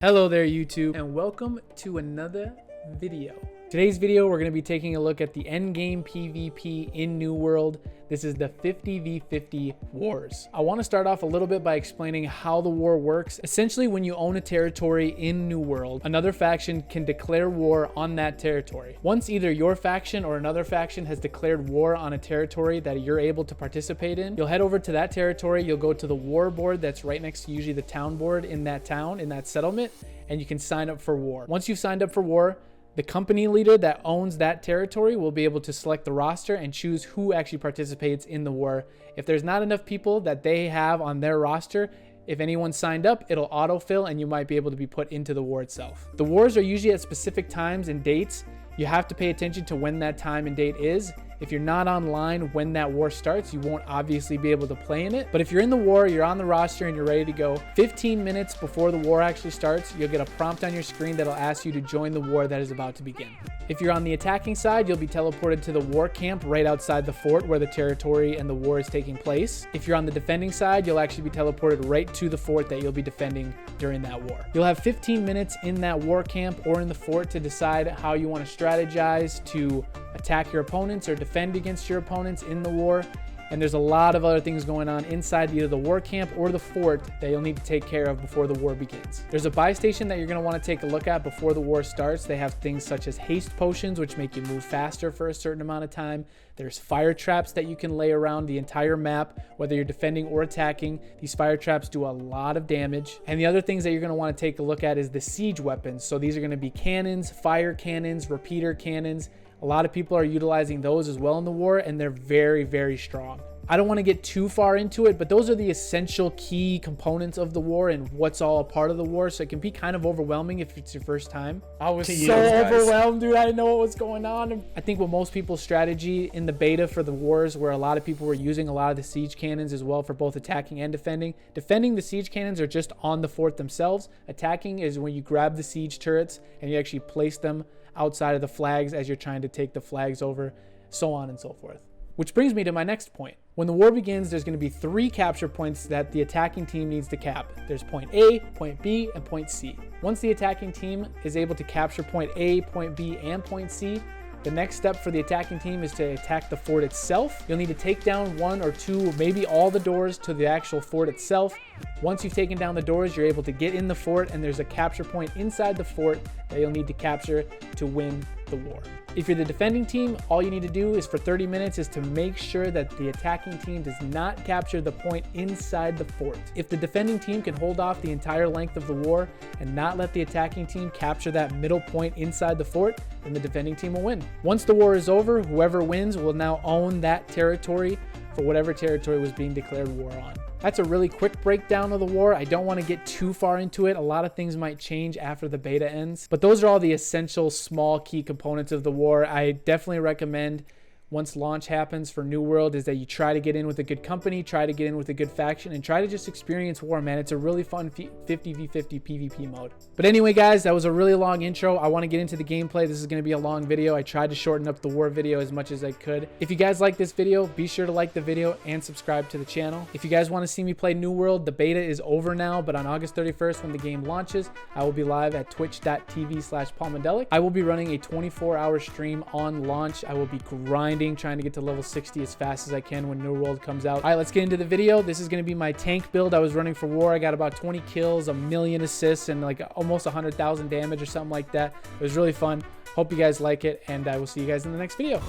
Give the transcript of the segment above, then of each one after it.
Hello there YouTube, and welcome to another video. Today's video we're going to be taking a look at the endgame PvP in New World. This is the 50v50 wars. I want to start off a little bit by explaining how the war works. Essentially, when you own a territory in New World, another faction can declare war on that territory. Once either your faction or another faction has declared war on a territory that you're able to participate in, you'll head over to that territory, you'll go to the war board that's right next to usually the town board in that town, in that settlement, and you can sign up for war. Once you've signed up for war, the company leader that owns that territory will be able to select the roster and choose who actually participates in the war. If there's not enough people that they have on their roster, if anyone signed up, it'll autofill and you might be able to be put into the war itself. The wars are usually at specific times and dates. You have to pay attention to when that time and date is. If you're not online when that war starts, you won't obviously be able to play in it. But if you're in the war, you're on the roster and you're ready to go, 15 minutes before the war actually starts, you'll get a prompt on your screen that'll ask you to join the war that is about to begin. If you're on the attacking side, you'll be teleported to the war camp right outside the fort where the territory and the war is taking place. If you're on the defending side, you'll actually be teleported right to the fort that you'll be defending during that war. You'll have 15 minutes in that war camp or in the fort to decide how you want to strategize to attack your opponents or defend against your opponents in the war. And there's a lot of other things going on inside either the war camp or the fort that you'll need to take care of before the war begins. There's a buy station that you're going to want to take a look at before the war starts. They have things such as haste potions, which make you move faster for a certain amount of time. There's fire traps that you can lay around the entire map, whether you're defending or attacking. These fire traps do a lot of damage. And the other things that you're going to want to take a look at is the siege weapons. So these are going to be cannons, fire cannons, repeater cannons. A lot of people are utilizing those as well in the war, and they're very, very strong. I don't want to get too far into it, but those are the essential key components of the war and what's all a part of the war. So it can be kind of overwhelming if it's your first time. I was so overwhelmed, dude. I didn't know what was going on. I think what most people's strategy in the beta for the wars, where a lot of people were using a lot of the siege cannons as well for both attacking and defending. Defending, the siege cannons are just on the fort themselves. Attacking is when you grab the siege turrets and you actually place them outside of the flags as you're trying to take the flags over, so on and so forth. Which brings me to my next point. When the war begins, there's going to be 3 capture points that the attacking team needs to cap. There's point A, point B, and point C. Once the attacking team is able to capture point A, point B, and point C, the next step for the attacking team is to attack the fort itself. You'll need to take down 1 or 2, maybe all the doors to the actual fort itself. Once you've taken down the doors, you're able to get in the fort, and there's a capture point inside the fort that you'll need to capture to win the war. If you're the defending team, all you need to do is for 30 minutes is to make sure that the attacking team does not capture the point inside the fort. If the defending team can hold off the entire length of the war and not let the attacking team capture that middle point inside the fort, then the defending team will win. Once the war is over, whoever wins will now own that territory for whatever territory was being declared war on. That's a really quick breakdown of the war. I don't want to get too far into it. A lot of things might change after the beta ends, but those are all the essential small key components of the war. I definitely recommend once launch happens for New World is that you try to get in with a good company, try to get in with a good faction, and try to just experience war, man. It's a really fun 50v50 PvP mode. But anyway, guys, that was a really long intro. I want to get into the gameplay. This is going to be a long video. I tried to shorten up the war video as much as I could. If you guys like this video, be sure to like the video and subscribe to the channel. If you guys want to see me play New World, the beta is over now, but on August 31st when the game launches, I will be live at twitch.tv/palmandelic. I will be running a 24-hour stream on launch. I will be grinding, trying to get to level 60 as fast as I can when New World comes out. All right, let's get into the video. This is going to be my tank build I was running for war. I got about 20 kills, a million assists, and like almost 100,000 damage or something like that. It was really fun. Hope you guys like it, and I will see you guys in the next video.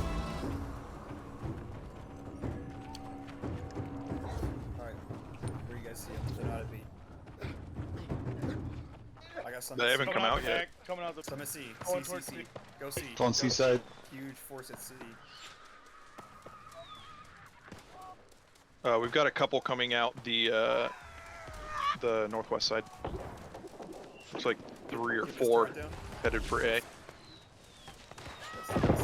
Alright, where you guys see them? They're not at B. I got some. They haven't come out yet. Coming out the Some at C. Going C, towards C, C. C. Go C. It's on C-side. Huge force at C. We've got a couple coming out the northwest side. Looks like 3 or Keep this 4 turret down. headed for A. That's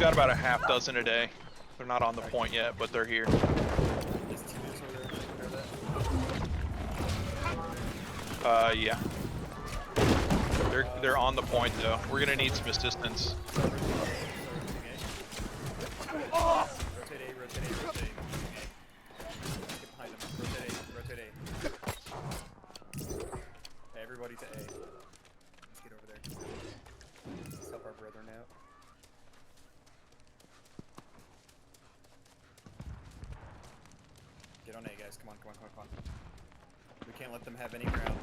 got about a half dozen a day. They're not on the point yet, but they're here. There's teammates over there. Take care of that. Yeah. They're on the point though. We're gonna need some assistance. Rotate A, rotate A, rotate A. Get behind them. Rotate A, rotate A. Hey, everybody to A. Let's get over there. Let's help our brethren out. Get on A, guys. Come on, come on, come on, come on. We can't let them have any ground.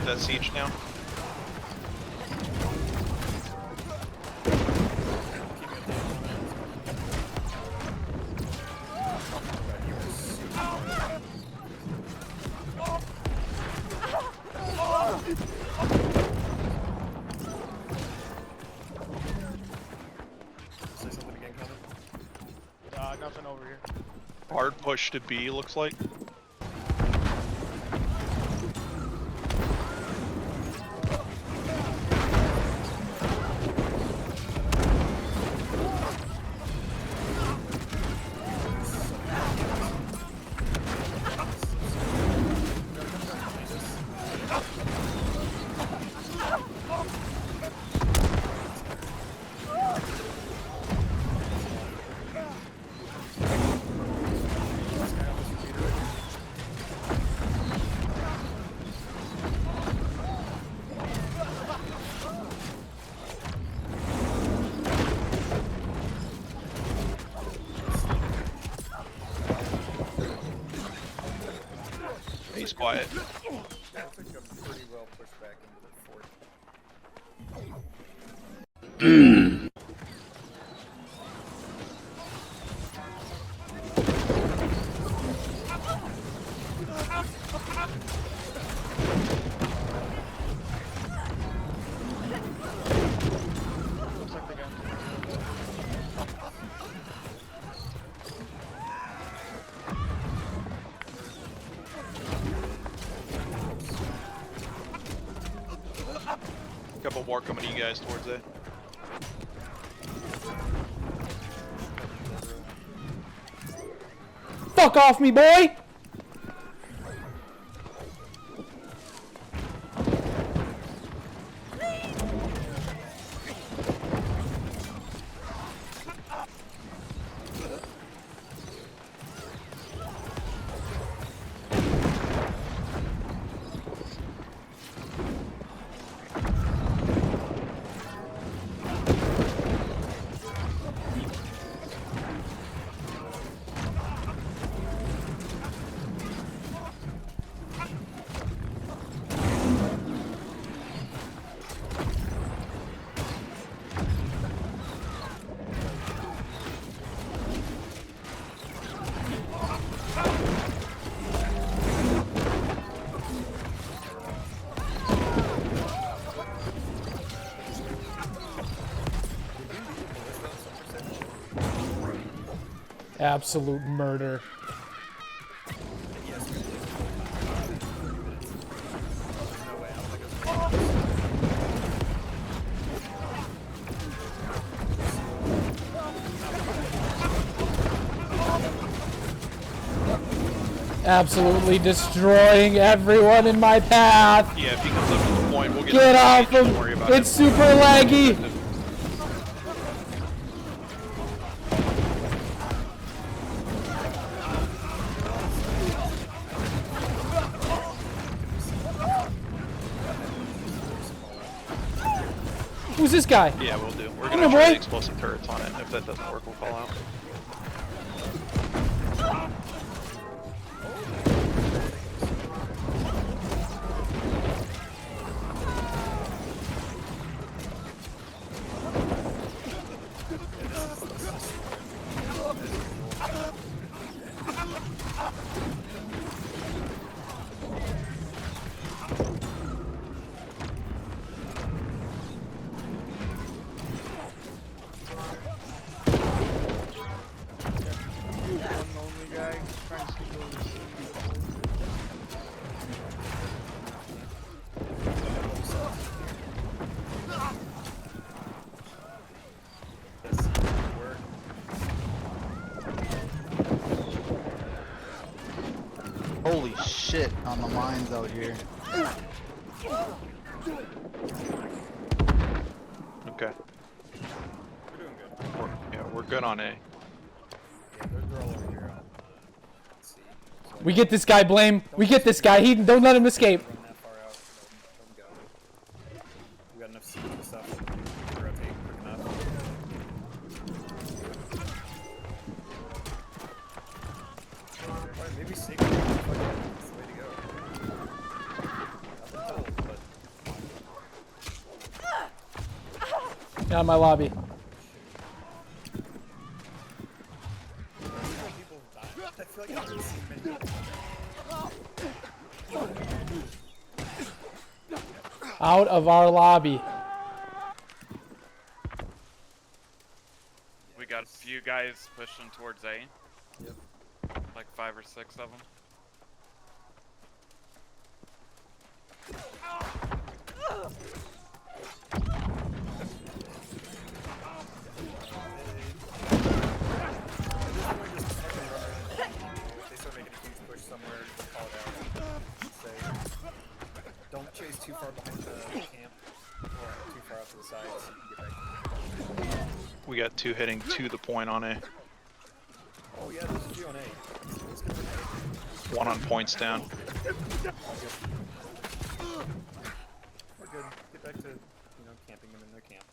That siege now. Say something again, Colin? Nothing over here. Hard push to B looks like. He's quiet. That took a pretty well pushed back into the fort. Looks like they got Couple more coming to you guys towards it. Fuck off me, boy! Absolute murder. Absolutely destroying everyone in my path. Yeah, if he comes up to the point, we'll get Get him. off Don't him! worry about It's it. super laggy. Who's this guy? Yeah, we'll do. We're Come gonna on, try boy. the explosive turrets on it. If that doesn't work, we'll call out. Holy shit on the mines out here. Okay. We're doing good. We're good on A. Yeah, they're all over here. Let's see. So We get this guy, Blame. We get this guy. Don't let him escape. run that far out. Let them go. We got enough seeds and stuff. We can rotate quick enough. Alright, maybe secret. That's the way to go. I've been told, but Get out of my lobby. people die. I feel like I haven't seen many people. Out of our lobby. We got a few guys pushing towards A. Yep. Like 5 or 6 of them. They start making a huge push somewhere, just call it out. Say, don't chase too far behind the camp, or too far off to the side, so you can get back. We got 2 heading to the point on A. Oh yeah, there's a few on A. Let's get an A. 1 on points down. We're good. Get back to, camping them in their camp.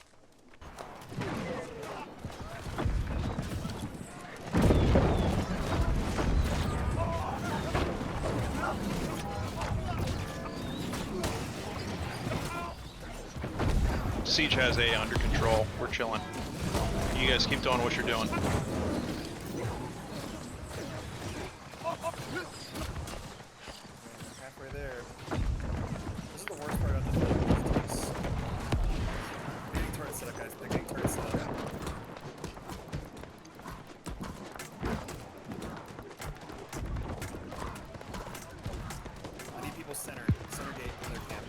Siege has A under control. We're chilling. You guys keep doing what you're doing. Halfway there. This is the worst part of the thing. They're getting turret set up, guys. They're getting turret set up. I need people center gate in their camp.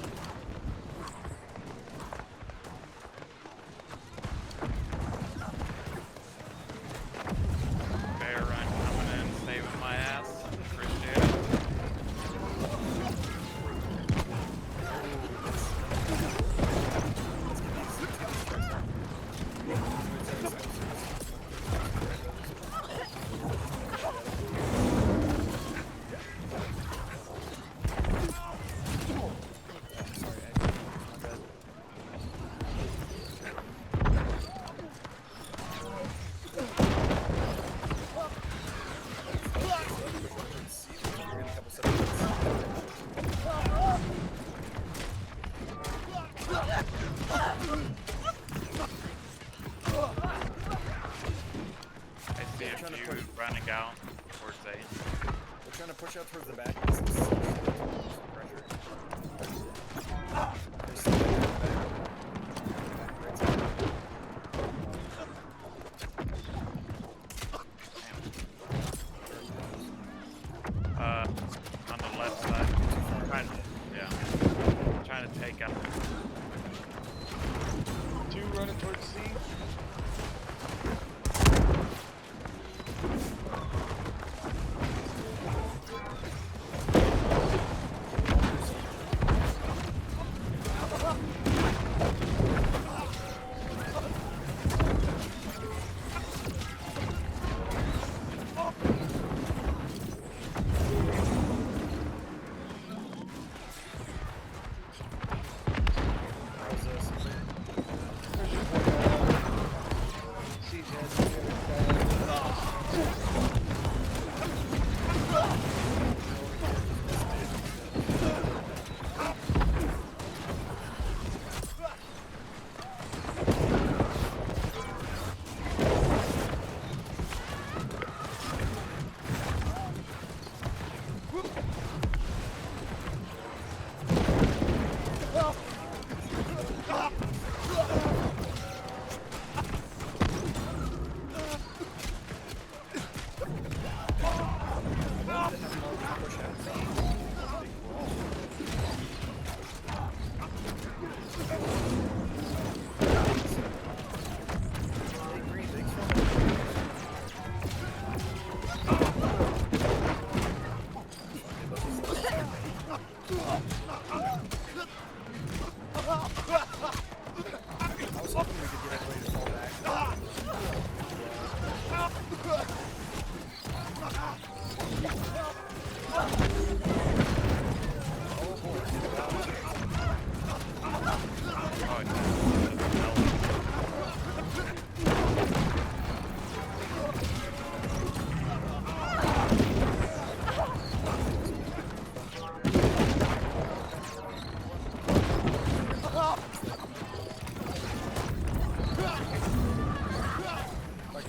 Bear run coming in, saving my ass. Appreciate it. I see a trying to few push. running out towards A. We're trying to push out towards the back. This is some pressure. There's some in the back. Right side. On the left side. Trying to take out. 2 running towards C. How's this? Siege has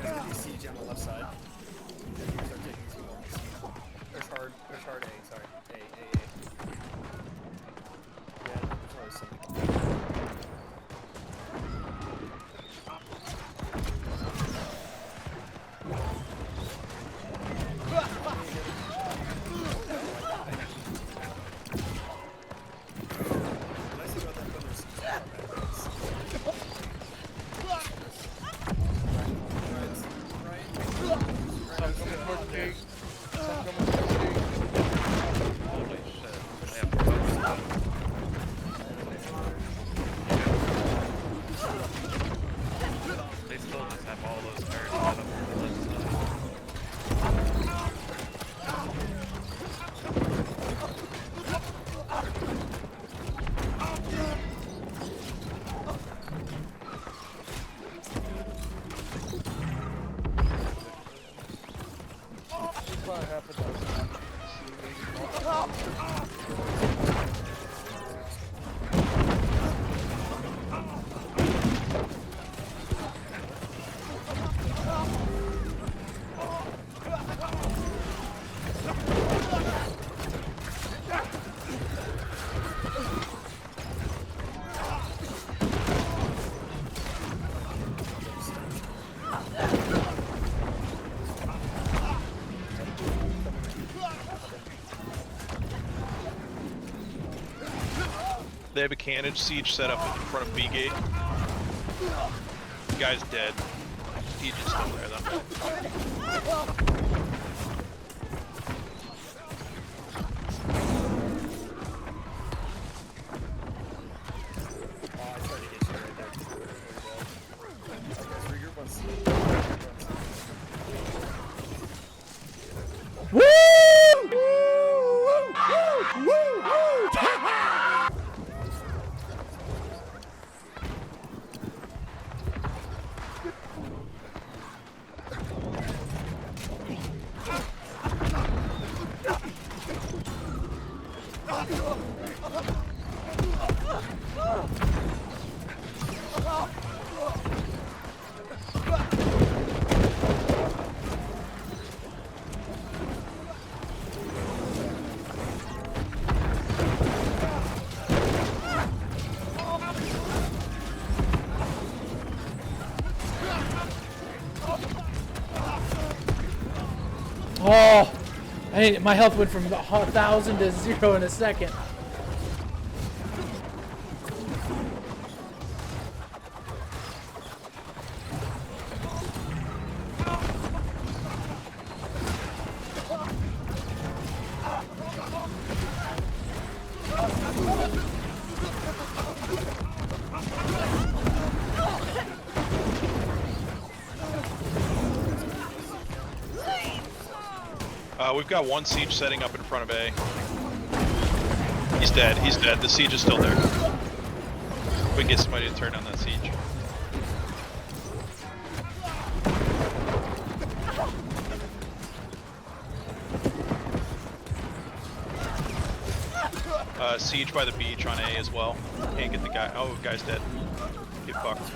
There's gonna be siege on the left side. Then you start taking siege on the siege. Push hard A, sorry. A. Yeah, there's always something. Holy shit. They have both stuff. They still just have all those turrets set up on the left side. Probably half a dozen. They have a cannage siege set up in front of B gate. The guy's dead. Siege is still there though. I tried to hit you right there. I guess regroup on C. Woo! Woo! Woo! Woo! Oh, my health went from 1,000 to 0 in a second. We've got one siege setting up in front of A. He's dead. He's dead. The siege is still there. We can get somebody to turn down that siege. Siege by the beach on A as well. Can't get the guy. Oh, guy's dead. Get fucked.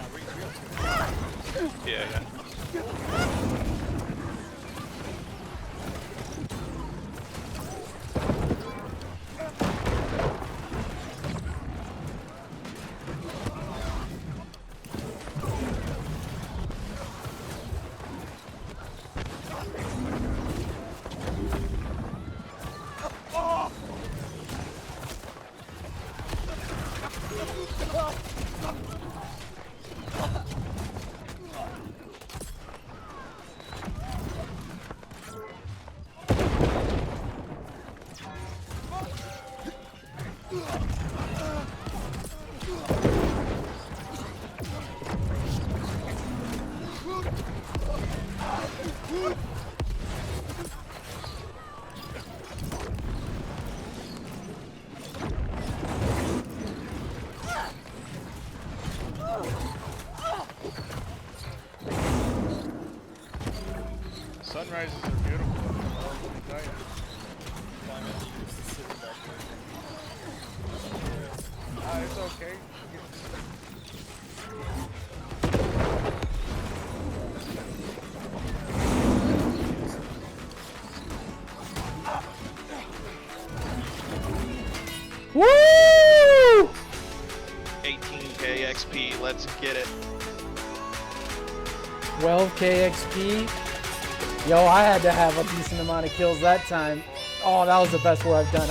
Yeah, yeah. Sunrises are beautiful. It's okay. Let's get it. 12k XP. Yo, I had to have a decent amount of kills that time. Oh, that was the best war I've done.